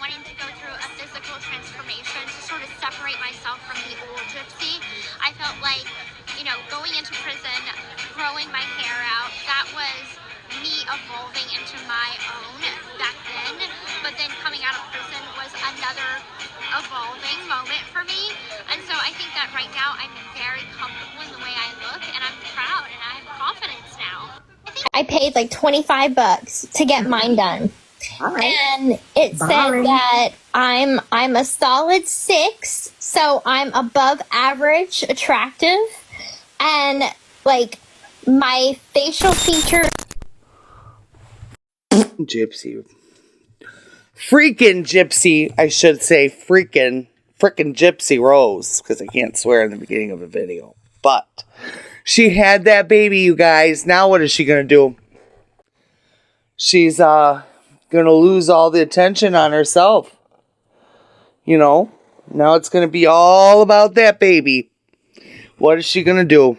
wanting to go through a physical transformation to sort of separate myself from the old Gypsy. I felt like, going into prison, growing my hair out, that was me evolving into my own back then. But then coming out of prison was another evolving moment for me. And so I think that right now I'm very comfortable in the way I look, and I'm proud and I have confidence now. I paid like $25 to get mine done. Right. And it said that I'm a solid 6, so I'm above average attractive, and like my facial features. Gypsy. Freaking Gypsy, I should say freaking Gypsy Rose, because I can't swear in the beginning of a video. But she had that baby, you guys. Now what is she going to do? She's going to lose all the attention on herself. Now it's going to be all about that baby. What is she going to do?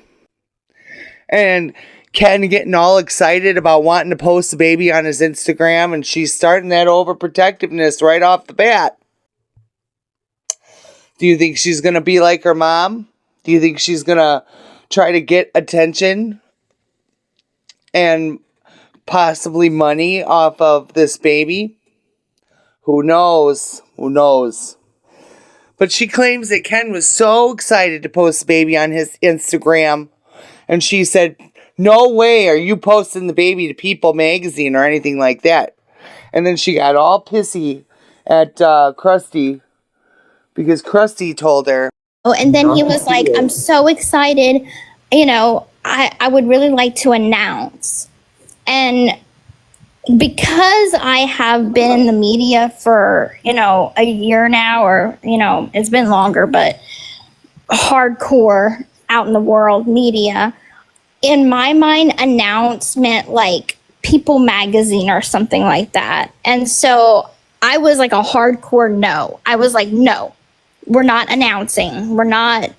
And Ken getting all excited about wanting to post the baby on his Instagram, and she's starting that overprotectiveness right off the bat. Do you think she's going to be like her mom? Do you think she's going to try to get attention and possibly money off of this baby? Who knows? Who knows? But she claims that Ken was so excited to post the baby on his Instagram, and she said, "No way are you posting the baby to People magazine or anything like that." And then she got all pissy at Krusty because Krusty told her. Oh, and then he was like, "I'm so excited. I would really like to announce." And because I have been in the media for, a year now, or, it's been longer, but hardcore out in the world media, in my mind, announce meant like People magazine or something like that. And so I was like a hardcore no. I was like, no, we're not announcing. Why?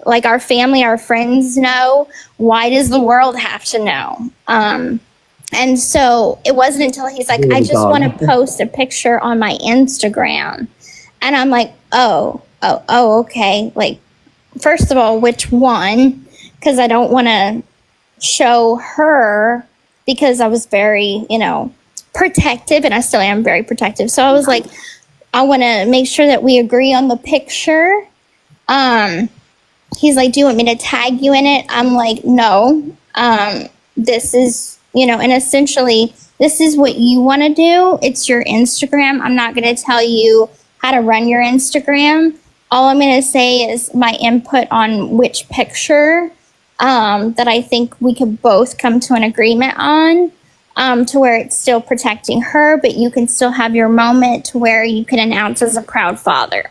Like our family, our friends know. Why does the world have to know? And so it wasn't until he's like, "I just want to post a picture on my Instagram." And I'm like, oh, okay. Like, first of all, which one? Because I don't want to show her, because I was very, protective, and I still am very protective. So I was like, I want to make sure that we agree on the picture. He's like, "Do you want me to tag you in it?" I'm like, no. This is, and essentially, this is what you want to do. It's your Instagram. I'm not going to tell you how to run your Instagram. All I'm going to say is my input on which picture that I think we could both come to an agreement on. To where it's still protecting her, but you can still have your moment to where you can announce as a proud father.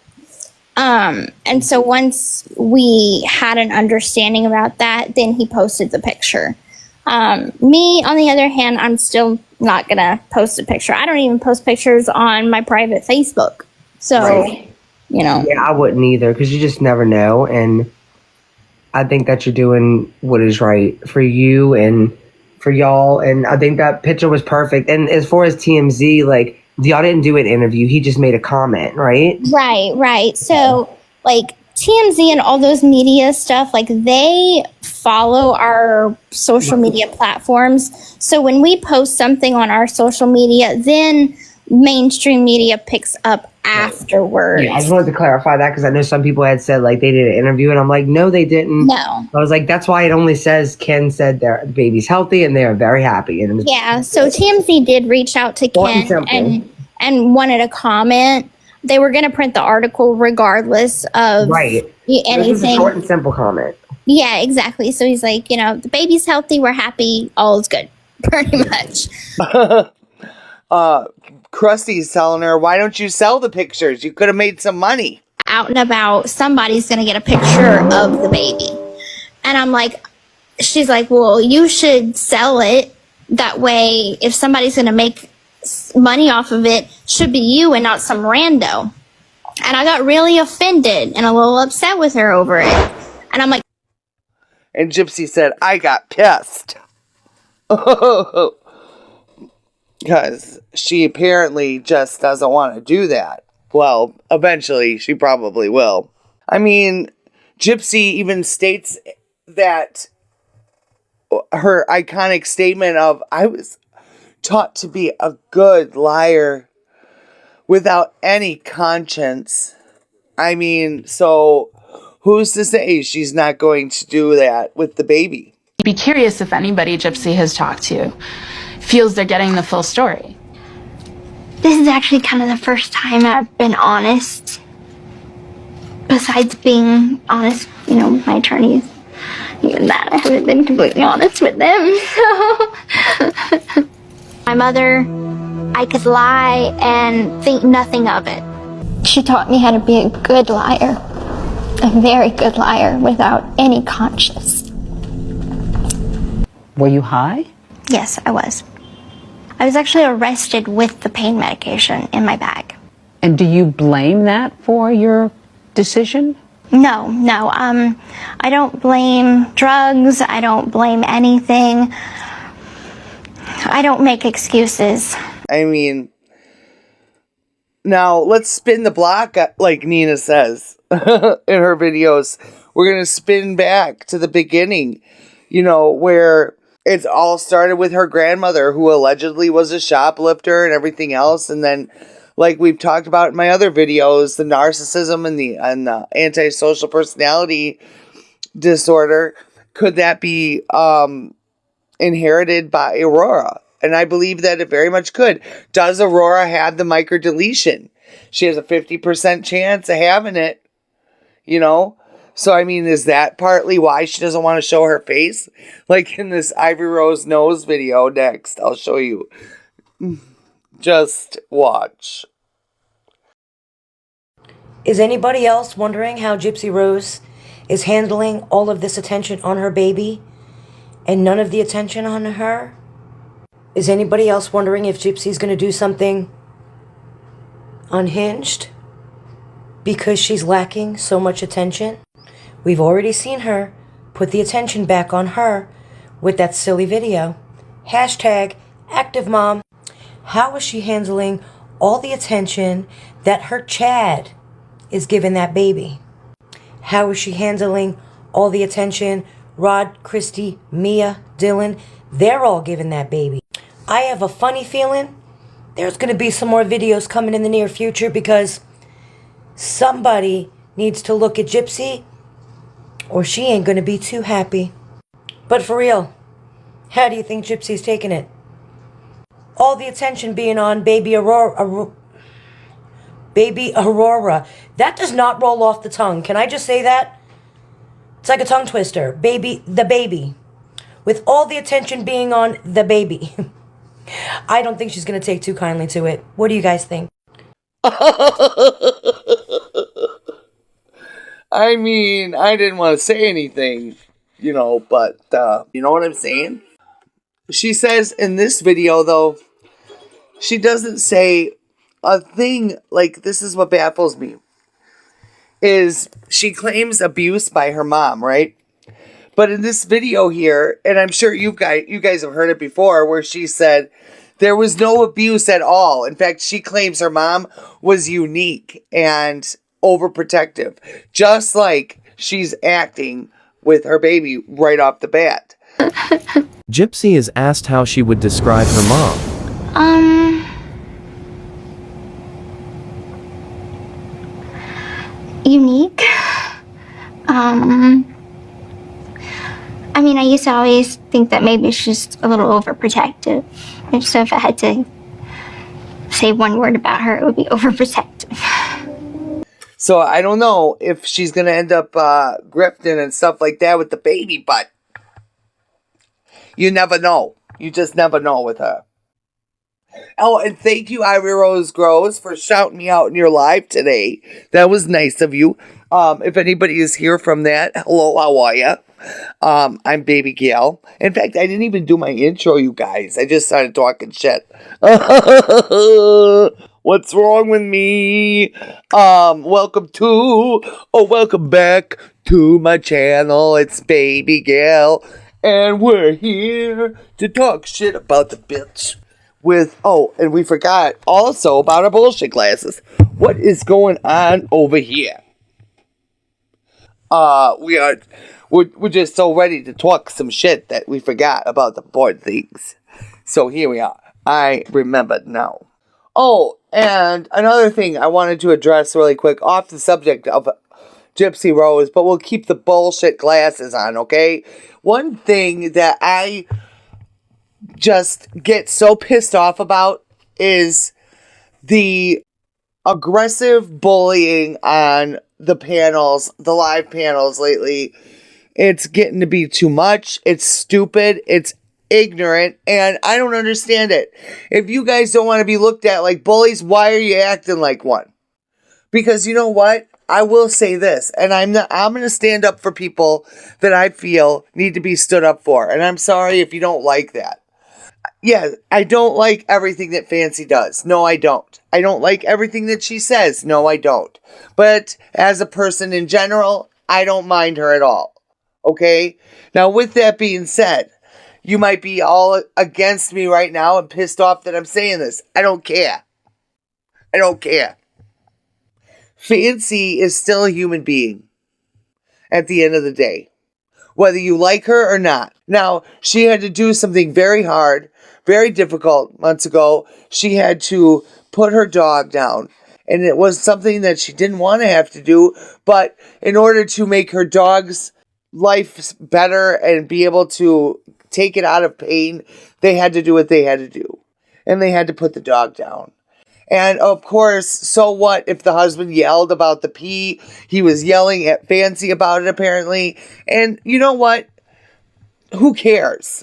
And so once we had an understanding about that, then he posted the picture. Me, on the other hand, I'm still not going to post a picture. I don't even post pictures on my private Facebook. So, right. Yeah, I wouldn't either, because you just never know. And I think that you're doing what is right for you and for y'all, and I think that picture was perfect. And as far as TMZ, like, y'all didn't do an interview, he just made a comment, right? Right. So like TMZ and all those media stuff, like they follow our social media platforms. So when we post something on our social media, then mainstream media picks up afterwards. Yeah, I just wanted to clarify that, because I know some people had said like they did an interview, and I'm like, no, they didn't. No. I was like, that's why it only says Ken said the baby's healthy and they are very happy. And yeah, so TMZ did reach out to Ken and wanted a comment. They were going to print the article regardless of anything. This is a short and simple comment. Yeah, exactly. So he's like, the baby's healthy, we're happy, all is good, pretty much. Krusty's telling her, "Why don't you sell the pictures? You could have made some money." Out and about, somebody's going to get a picture of the baby. And I'm like, she's like, "Well, you should sell it. That way, if somebody's going to make money off of it, should be you and not some rando." And I got really offended and a little upset with her over it. And I'm like. And Gypsy said, "I got pissed." because she apparently just doesn't want to do that. Well, eventually she probably will. I mean, Gypsy even states that her iconic statement of, I was taught to be a good liar without any conscience. I mean, so who's to say she's not going to do that with the baby? I'd be curious if anybody Gypsy has talked to feels they're getting the full story. This is actually kind of the first time I've been honest. Besides being honest, with my attorneys. Even that, I haven't been completely honest with them. So. My mother, I could lie and think nothing of it. She taught me how to be a good liar. A very good liar without any conscience. Were you high? Yes, I was. I was actually arrested with the pain medication in my bag. And do you blame that for your decision? No. I don't blame drugs. I don't blame anything. I don't make excuses. I mean, now let's spin the block, like Nina says in her videos. We're going to spin back to the beginning, where it's all started with her grandmother, who allegedly was a shoplifter and everything else. And then, like we've talked about in my other videos, the narcissism and the antisocial personality disorder. Could that be inherited by Aurora? And I believe that it very much could. Does Aurora have the microdeletion? She has a 50% chance of having it, So, I mean, is that partly why she doesn't want to show her face? Like in this Ivory Rose nose video next, I'll show you. Just watch. Is anybody else wondering how Gypsy Rose is handling all of this attention on her baby and none of the attention on her? Is anybody else wondering if Gypsy's going to do something unhinged because she's lacking so much attention? We've already seen her put the attention back on her with that silly video. #ActiveMom. How is she handling all the attention that her Chad is giving that baby? How is she handling all the attention Rod, Christy, Mia, Dylan, they're all giving that baby? I have a funny feeling there's going to be some more videos coming in the near future because somebody needs to look at Gypsy or she ain't going to be too happy. But for real, how do you think Gypsy's taking it? All the attention being on baby Aurora. That does not roll off the tongue. Can I just say that? It's like a tongue twister. The baby. With all the attention being on the baby. I don't think she's going to take too kindly to it. What do you guys think? I mean, I didn't want to say anything, but you know what I'm saying? She says in this video, though, she doesn't say a thing. Like, this is what baffles me. Is she claims abuse by her mom, right? But in this video here, and I'm sure you guys have heard it before, where she said there was no abuse at all. In fact, she claims her mom was unique and overprotective, just like she's acting with her baby right off the bat. Gypsy is asked how she would describe her mom. Unique. I mean, I used to always think that maybe she's a little overprotective. And so if I had to say one word about her, it would be overprotective. So I don't know if she's going to end up grifting and stuff like that with the baby, but you never know. You just never know with her. Oh, and thank you, Ivory Rose Grows, for shouting me out in your live today. That was nice of you. If anybody is here from that, hello, how are ya? I'm Baby Gail. In fact, I didn't even do my intro, you guys. I just started talking shit. What's wrong with me? Welcome back to my channel. It's Baby Gail, and we're here to talk shit about the bitch with, oh, and we forgot also about our bullshit glasses. What is going on over here? We're just so ready to talk some shit that we forgot about the important things. So here we are. I remember now. Oh, and another thing I wanted to address really quick off the subject of Gypsy Rose, but we'll keep the bullshit glasses on, okay? One thing that I just get so pissed off about is the aggressive bullying on the panels, the live panels lately. It's getting to be too much. It's stupid. It's ignorant. And I don't understand it. If you guys don't want to be looked at like bullies, why are you acting like one? Because you know what? I will say this, and I'm going to stand up for people that I feel need to be stood up for. And I'm sorry if you don't like that. Yeah, I don't like everything that Fancy does. No, I don't. I don't like everything that she says. No, I don't. But as a person in general, I don't mind her at all. Okay? Now, with that being said, you might be all against me right now and pissed off that I'm saying this. I don't care. I don't care. Fancy is still a human being at the end of the day, whether you like her or not. Now, she had to do something very hard, very difficult months ago. She had to put her dog down, and it was something that she didn't want to have to do, but in order to make her dog's life better and be able to take it out of pain, they had to do what they had to do, and they had to put the dog down. And of course, so what if the husband yelled about the pee? He was yelling at Fancy about it apparently. And you know what? Who cares?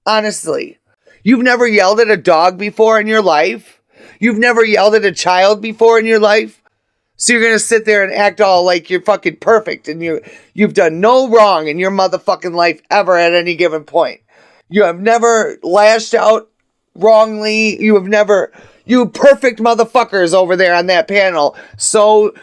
Honestly. You've never yelled at a dog before in your life? You've never yelled at a child before in your life? So you're going to sit there and act all like you're fucking perfect and you've done no wrong in your motherfucking life ever at any given point. You have never lashed out wrongly. You have never... You perfect motherfuckers over there on that panel, so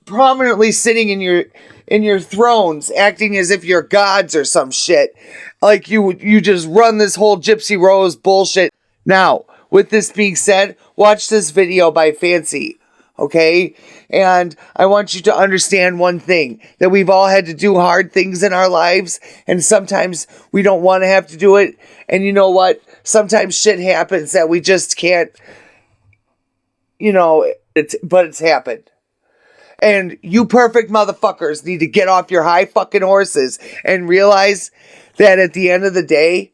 prominently sitting in your thrones, acting as if you're gods or some shit. Like you just run this whole Gypsy Rose bullshit. Now, with this being said, watch this video by Fancy, okay? And I want you to understand one thing, that we've all had to do hard things in our lives, and sometimes we don't want to have to do it. And you know what? Sometimes shit happens that we just can't. You know, it's happened. And you perfect motherfuckers need to get off your high fucking horses and realize that at the end of the day,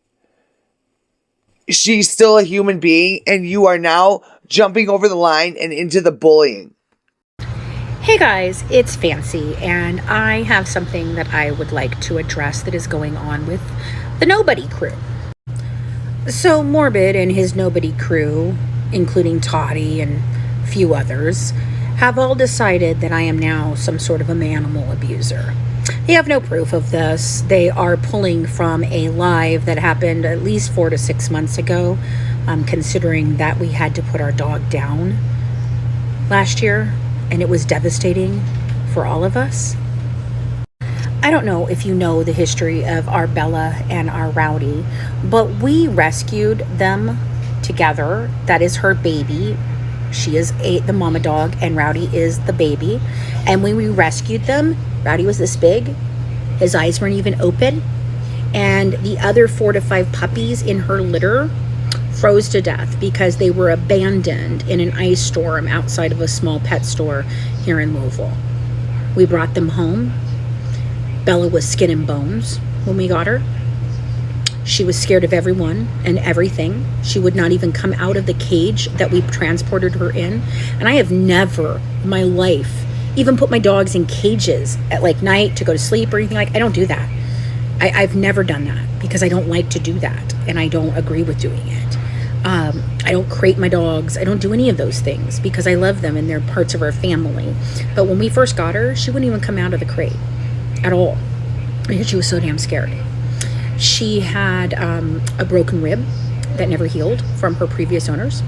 she's still a human being and you are now jumping over the line and into the bullying. Hey guys, it's Fancy, and I have something that I would like to address that is going on with the Nobody crew. So Morbid and his Nobody crew, including Toddy and a few others, have all decided that I am now some sort of a manimal abuser. They have no proof of this. They are pulling from a live that happened at least 4 to 6 months ago, considering that we had to put our dog down last year, and it was devastating for all of us. I don't know if you know the history of our Bella and our Rowdy, but we rescued them together. That is her baby. She is the mama dog and Rowdy is the baby. And when we rescued them, Rowdy was this big. His eyes weren't even open. And the other 4 to 5 puppies in her litter froze to death because they were abandoned in an ice storm outside of a small pet store here in Louisville. We brought them home. Bella was skin and bones when we got her. She was scared of everyone and everything. She would not even come out of the cage that we transported her in. And I have never in my life even put my dogs in cages at like night to go to sleep or anything. Like, I don't do that. I've never done that because I don't like to do that and I don't agree with doing it. I don't crate my dogs. I don't do any of those things because I love them and they're parts of our family. But when we first got her, she wouldn't even come out of the crate at all because she was so damn scared. She had a broken rib that never healed from her previous owners.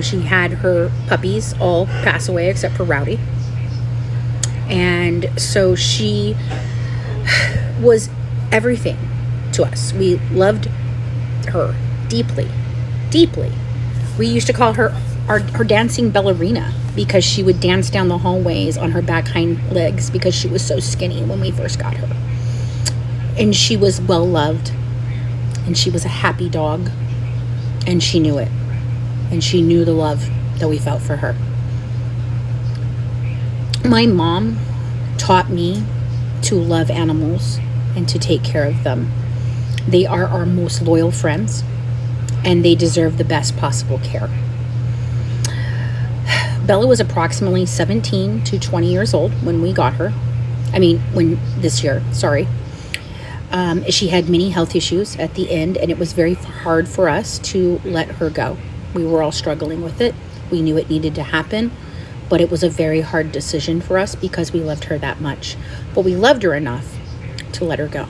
She had her puppies all pass away except for Rowdy. And so she was everything to us. We loved her deeply. deeply. We used to call her our dancing ballerina because she would dance down the hallways on her back hind legs because she was so skinny when we first got her. And she was well loved, and she was a happy dog, and she knew it. And she knew the love that we felt for her. My mom taught me to love animals and to take care of them. They are our most loyal friends, and they deserve the best possible care. Bella was approximately 17 to 20 years old when we got her. This year, sorry. She had many health issues at the end, and it was very hard for us to let her go. We were all struggling with it. We knew it needed to happen, but it was a very hard decision for us because we loved her that much. But we loved her enough to let her go.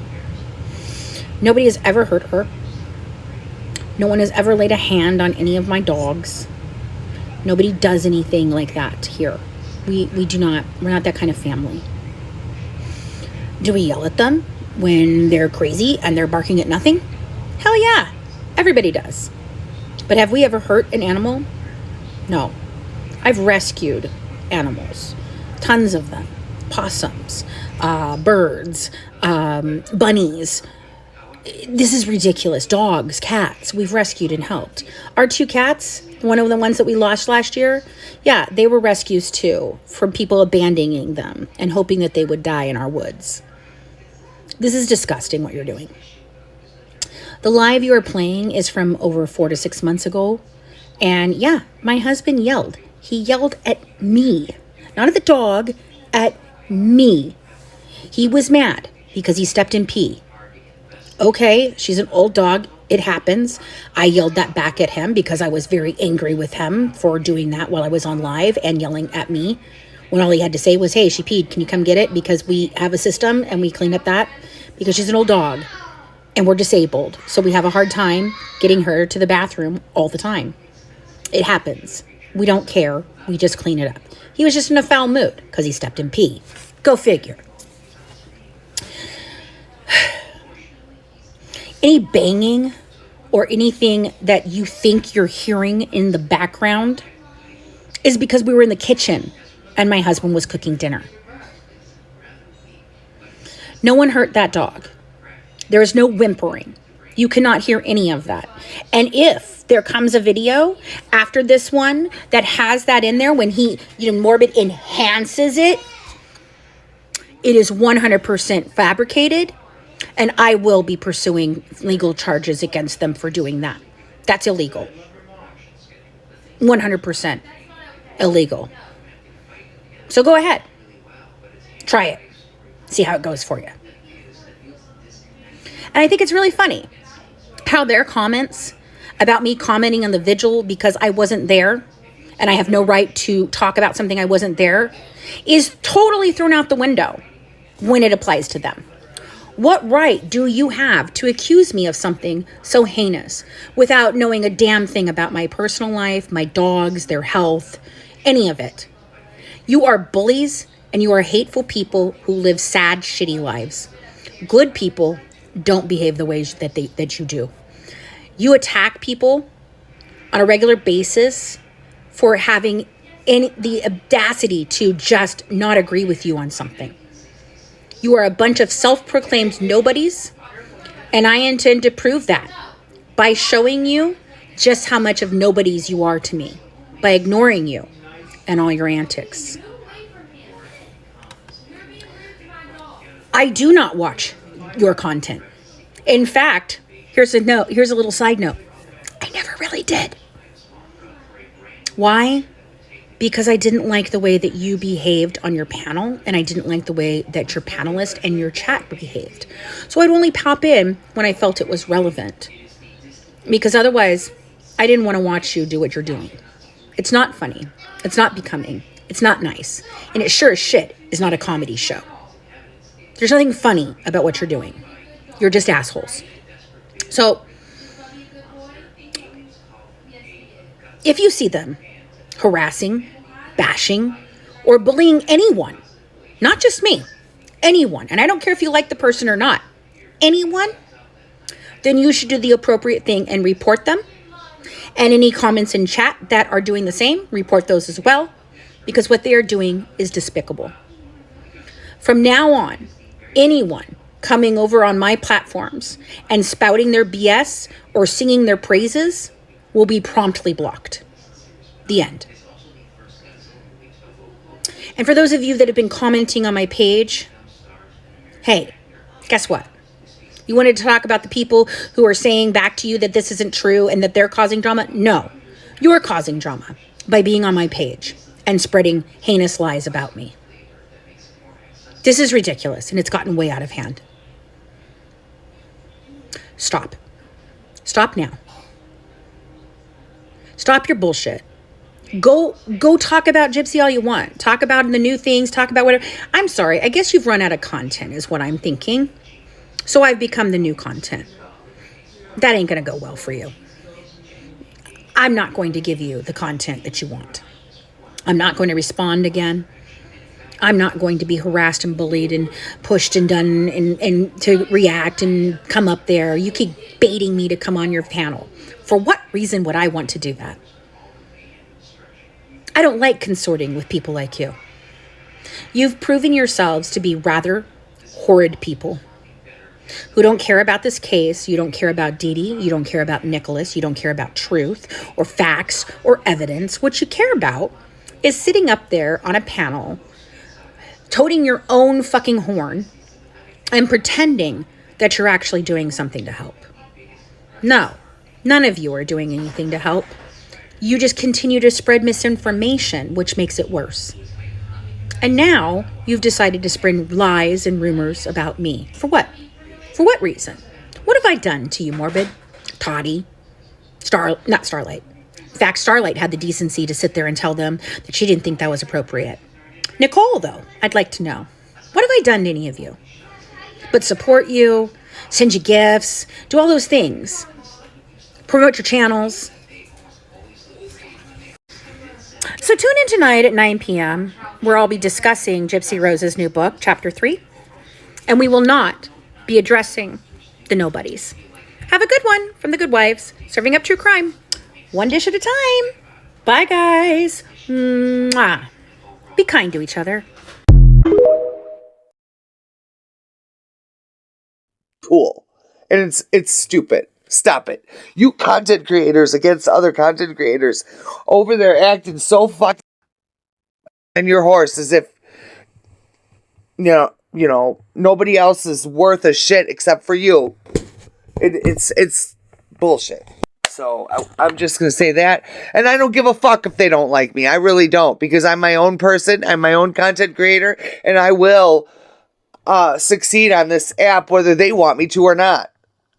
Nobody has ever hurt her. No one has ever laid a hand on any of my dogs. Nobody does anything like that here. We're not that kind of family. Do we yell at them when they're crazy and they're barking at nothing? Hell yeah, everybody does. But have we ever hurt an animal? No. I've rescued animals, tons of them, possums, birds, bunnies. This is ridiculous. Dogs, cats, we've rescued and helped. Our 2 cats, one of the ones that we lost last year, yeah, they were rescues too, from people abandoning them and hoping that they would die in our woods. This is disgusting what you're doing. The live you are playing is from over 4 to 6 months ago. And yeah, my husband yelled. He yelled at me, not at the dog, at me. He was mad because he stepped in pee. Okay, she's an old dog. It happens. I yelled that back at him because I was very angry with him for doing that while I was on live and yelling at me when all he had to say was, hey, she peed. Can you come get it? Because we have a system and we clean up that because she's an old dog and we're disabled. So we have a hard time getting her to the bathroom all the time. It happens. We don't care. We just clean it up. He was just in a foul mood because he stepped in pee. Go figure. Any banging or anything that you think you're hearing in the background is because we were in the kitchen and my husband was cooking dinner. No one hurt that dog. There is no whimpering. You cannot hear any of that. And if there comes a video after this one that has that in there when he, Morbid enhances it, it is 100% fabricated. And I will be pursuing legal charges against them for doing that. That's illegal. 100% illegal. So go ahead. Try it. See how it goes for you. And I think it's really funny how their comments about me commenting on the vigil because I wasn't there and I have no right to talk about something I wasn't there is totally thrown out the window when it applies to them. What right do you have to accuse me of something so heinous without knowing a damn thing about my personal life, my dogs, their health, any of it? You are bullies and you are hateful people who live sad, shitty lives. Good people don't behave the ways that you do. You attack people on a regular basis for having the audacity to just not agree with you on something. You are a bunch of self-proclaimed nobodies, and I intend to prove that by showing you just how much of nobodies you are to me, by ignoring you and all your antics. I do not watch your content. In fact, here's a little side note. I never really did. Why? Because I didn't like the way that you behaved on your panel, and I didn't like the way that your panelist and your chat behaved. So I'd only pop in when I felt it was relevant. Because otherwise, I didn't want to watch you do what you're doing. It's not funny. It's not becoming. It's not nice. And it sure as shit is not a comedy show. There's nothing funny about what you're doing. You're just assholes. So, if you see them harassing, bashing, or bullying anyone, not just me, anyone, and I don't care if you like the person or not, anyone, then you should do the appropriate thing and report them And any comments in chat that are doing the same, report those as well, because what they are doing is despicable. From now on, anyone coming over on my platforms and spouting their BS or singing their praises will be promptly blocked. The end. And for those of you that have been commenting on my page, hey, guess what? You wanted to talk about the people who are saying back to you that this isn't true and that they're causing drama? No, you're causing drama by being on my page and spreading heinous lies about me. This is ridiculous, and it's gotten way out of hand. Stop. Stop now. Stop your bullshit. Go talk about Gypsy all you want. Talk about the new things, talk about whatever. I'm sorry, I guess you've run out of content is what I'm thinking. So I've become the new content. That ain't gonna go well for you. I'm not going to give you the content that you want. I'm not going to respond again. I'm not going to be harassed and bullied and pushed and done and to react and come up there. You keep baiting me to come on your panel. For what reason would I want to do that? I don't like consorting with people like you. You've proven yourselves to be rather horrid people who don't care about this case. You don't care about Dee Dee. You don't care about Nicholas. You don't care about truth or facts or evidence. What you care about is sitting up there on a panel, toting your own fucking horn and pretending that you're actually doing something to help. No, none of you are doing anything to help. You just continue to spread misinformation, which makes it worse. And now you've decided to spread lies and rumors about me. For what? For what reason? What have I done to you, Morbid? Toddy? Not Starlight. In fact, Starlight had the decency to sit there and tell them that she didn't think that was appropriate. Nicole, though, I'd like to know. What have I done to any of you? But support you, send you gifts, do all those things. Promote your channels. So tune in tonight at 9 p.m. where I'll be discussing Gypsy Rose's new book, Chapter 3. And we will not be addressing the nobodies. Have a good one from the Good Wives, serving up true crime. One dish at a time. Bye, guys. Mwah. Be kind to each other. Cool. And it's stupid. Stop it. You content creators against other content creators over there acting so fucking and your horse as if you know nobody else is worth a shit except for you. It's bullshit. So I'm just going to say that. And I don't give a fuck if they don't like me. I really don't. Because I'm my own person. I'm my own content creator. And I will succeed on this app whether they want me to or not.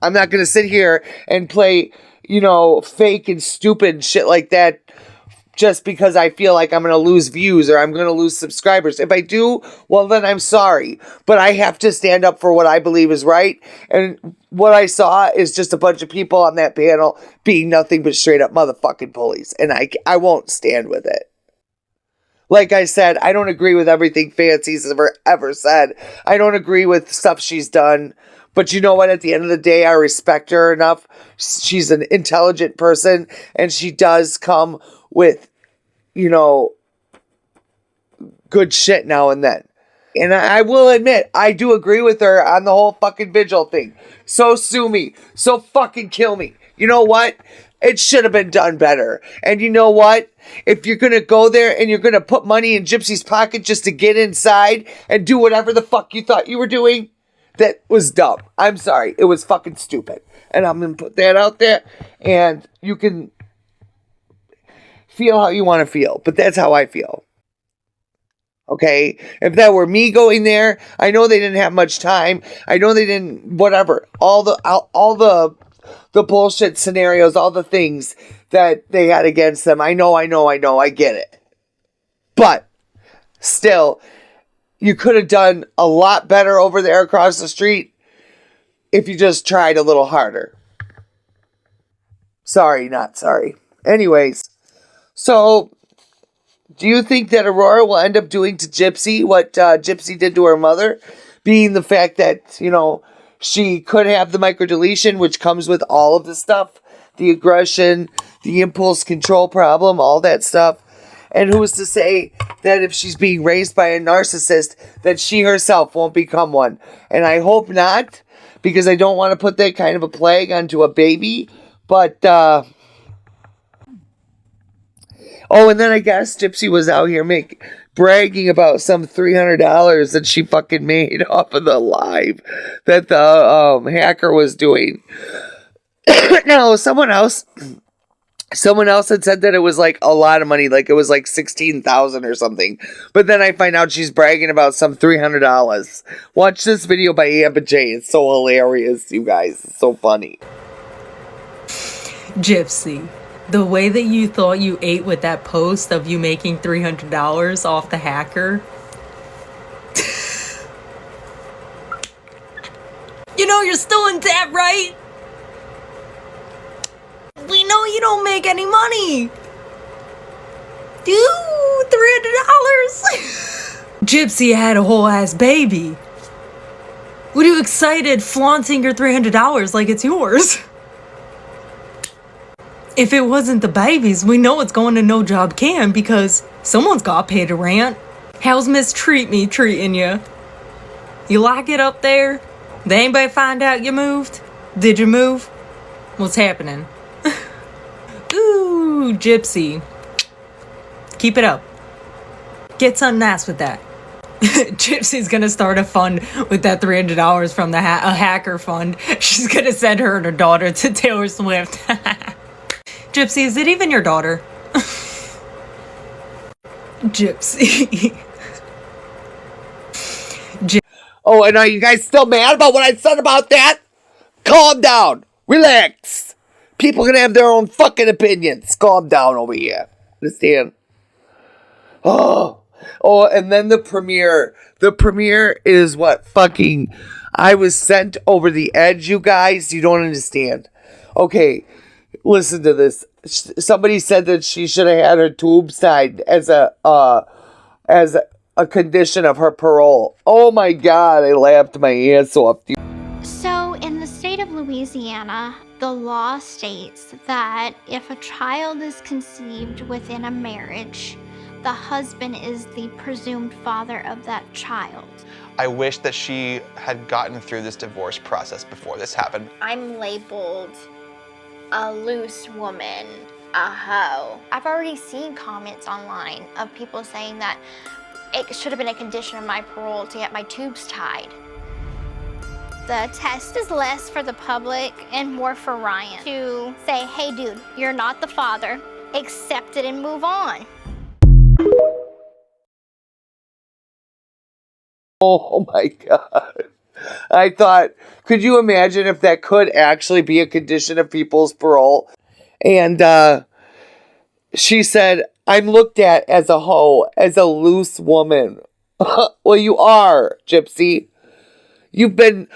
I'm not going to sit here and play, fake and stupid shit like that just because I feel like I'm going to lose views or I'm going to lose subscribers. If I do, well, then I'm sorry. But I have to stand up for what I believe is right. And what I saw is just a bunch of people on that panel being nothing but straight up motherfucking bullies. And I won't stand with it. Like I said, I don't agree with everything Fancy's ever said. I don't agree with stuff she's done. But you know what? At the end of the day, I respect her enough. She's an intelligent person. And she does come with, good shit now and then. And I will admit, I do agree with her on the whole fucking vigil thing. So sue me. So fucking kill me. You know what? It should have been done better. And you know what? If you're going to go there and you're going to put money in Gypsy's pocket just to get inside and do whatever the fuck you thought you were doing, that was dumb. I'm sorry. It was fucking stupid. And I'm going to put that out there. And you can feel how you want to feel. But that's how I feel. Okay? If that were me going there, I know they didn't have much time. I know they didn't, whatever. All the bullshit scenarios, all the things that they had against them. I know. I get it. But still, you could have done a lot better over there across the street if you just tried a little harder. Sorry, not sorry. Anyways, so do you think that Aurora will end up doing to Gypsy what Gypsy did to her mother? Being the fact that, she could have the microdeletion, which comes with all of the stuff the aggression, the impulse control problem, all that stuff. And who's to say that if she's being raised by a narcissist, that she herself won't become one? And I hope not, because I don't want to put that kind of a plague onto a baby. But, oh, and then I guess Gypsy was out here bragging about some $300 that she fucking made off of the live that the hacker was doing. No, someone else had said that it was like a lot of money, like it was like 16,000 or something. But then I find out she's bragging about some $300. Watch this video by Amber J. It's so hilarious, you guys. It's so funny. Gypsy, the way that you thought you ate with that post of you making $300 off the hacker. You know you're still in debt, right? We know you don't make any money. Dude, $300. Gypsy had a whole ass baby. What are you excited flaunting your $300 like it's yours? If it wasn't the babies, we know it's going to No Job Can because someone's got to pay the rent. How's Miss Treat Me treating you? You like it up there? Did anybody find out you moved? Did you move? What's happening? Ooh, Gypsy. Keep it up. Get something nice with that. Gypsy's gonna start a fund with that $300 from the a hacker fund. She's gonna send her and her daughter to Taylor Swift. Gypsy, is it even your daughter? Gypsy. Oh, and are you guys still mad about what I said about that? Calm down. Relax. People can have their own fucking opinions. Calm down over here. Understand? Oh, and then the premiere. The premiere is what fucking... I was sent over the edge, you guys. You don't understand. Okay, listen to this. Somebody said that she should have had her tubes tied as a condition of her parole. Oh my God, I laughed my ass off. So, in the state of Louisiana, the law states that if a child is conceived within a marriage, the husband is the presumed father of that child. I wish that she had gotten through this divorce process before this happened. I'm labeled a loose woman, a hoe. I've already seen comments online of people saying that it should have been a condition of my parole to get my tubes tied. The test is less for the public and more for Ryan to say, hey dude, you're not the father, accept it and move on. Oh my God. I thought, could you imagine if that could actually be a condition of people's parole? And she said, I'm looked at as a hoe, as a loose woman. Well, you are, Gypsy. You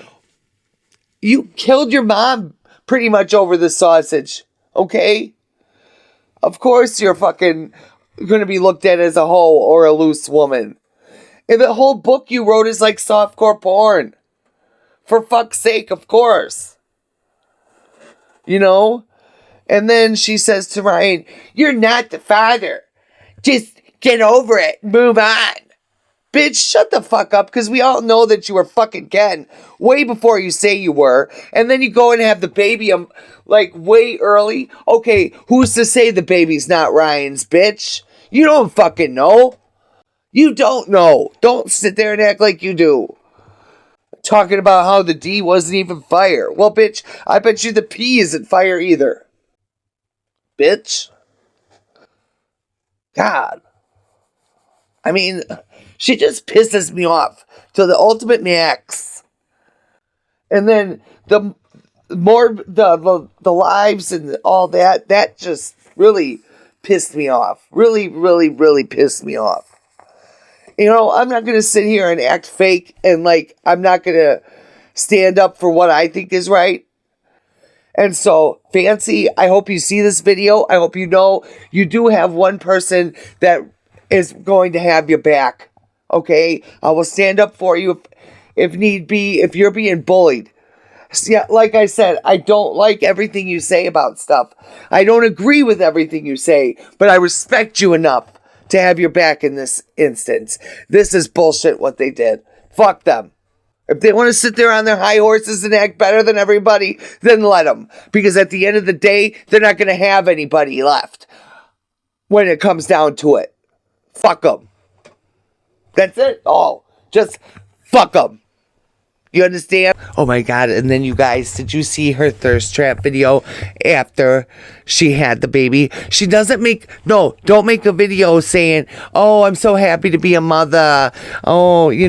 killed your mom pretty much over the sausage, okay? Of course you're fucking going to be looked at as a hoe or a loose woman. And the whole book you wrote is like softcore porn. For fuck's sake, of course. You know? And then she says to Ryan, you're not the father. Just get over it. Move on. Bitch, shut the fuck up, because we all know that you were fucking Ken way before you say you were. And then you go and have the baby like way early. Okay, who's to say the baby's not Ryan's, bitch? You don't fucking know. You don't know. Don't sit there and act like you do. Talking about how the D wasn't even fire. Well, bitch, I bet you the P isn't fire either. Bitch. God. I mean, she just pisses me off to the ultimate max. And then the lives and all that just really pissed me off. Really, really, really pissed me off. You know, I'm not going to sit here and act fake and like I'm not going to stand up for what I think is right. And so, Fancy, I hope you see this video. I hope you know you do have one person that is going to have your back. Okay? I will stand up for you if need be, if you're being bullied. Yeah, like I said, I don't like everything you say about stuff. I don't agree with everything you say, but I respect you enough to have your back in this instance. This is bullshit what they did. Fuck them. If they want to sit there on their high horses and act better than everybody, then let them. Because at the end of the day, they're not going to have anybody left when it comes down to it. Fuck them. That's it. Oh, just fuck them. You understand? Oh my God. And then you guys, did you see her thirst trap video after she had the baby? She doesn't don't make a video saying, oh, I'm so happy to be a mother. Oh, you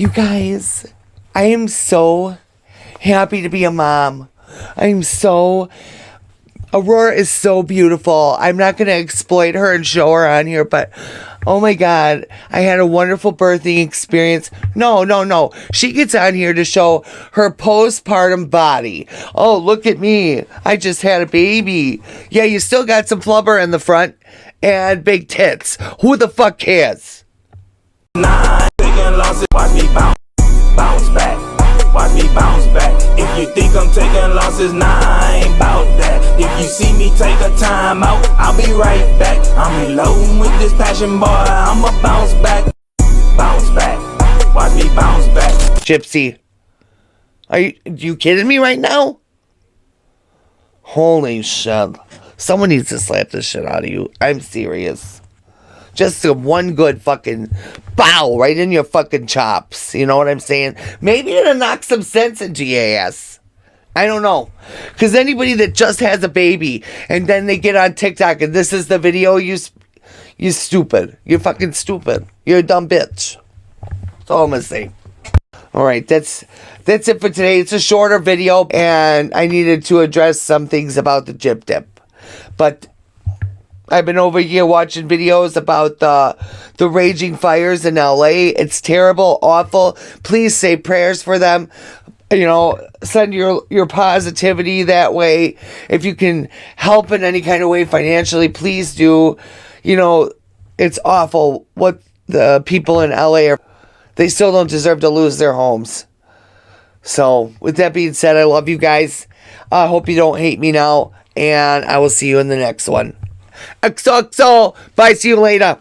guys, I am so happy to be a mom. Aurora is so beautiful. I'm not going to exploit her and show her on here, but oh my God, I had a wonderful birthing experience. No. She gets on here to show her postpartum body. Oh, look at me. I just had a baby. Yeah, you still got some flubber in the front and big tits. Who the fuck cares? Taking losses, watch me bounce back. Watch me bounce back. If you think I'm taking losses, nah, I ain't bout that. If you see me take a time out, I'll be right back. I'm reloading with this passion, boy. I'ma bounce back. Bounce back. Watch me bounce back. Gypsy, are you kidding me right now? Holy shit. Someone needs to slap this shit out of you. I'm serious. Just one good fucking bow right in your fucking chops. You know what I'm saying? Maybe it'll knock some sense into your ass. I don't know. Because anybody that just has a baby and then they get on TikTok and this is the video, you stupid. You're fucking stupid. You're a dumb bitch. That's all I'm going to say. Alright, that's it for today. It's a shorter video and I needed to address some things about the Gyp Dip. But I've been over here watching videos about the raging fires in LA. It's terrible, awful. Please say prayers for them. Send your positivity that way. If you can help in any kind of way financially, please do. It's awful what the people in LA are. They still don't deserve to lose their homes. So, with that being said, I love you guys. I hope you don't hate me now. And I will see you in the next one. XOXO. Bye. See you later.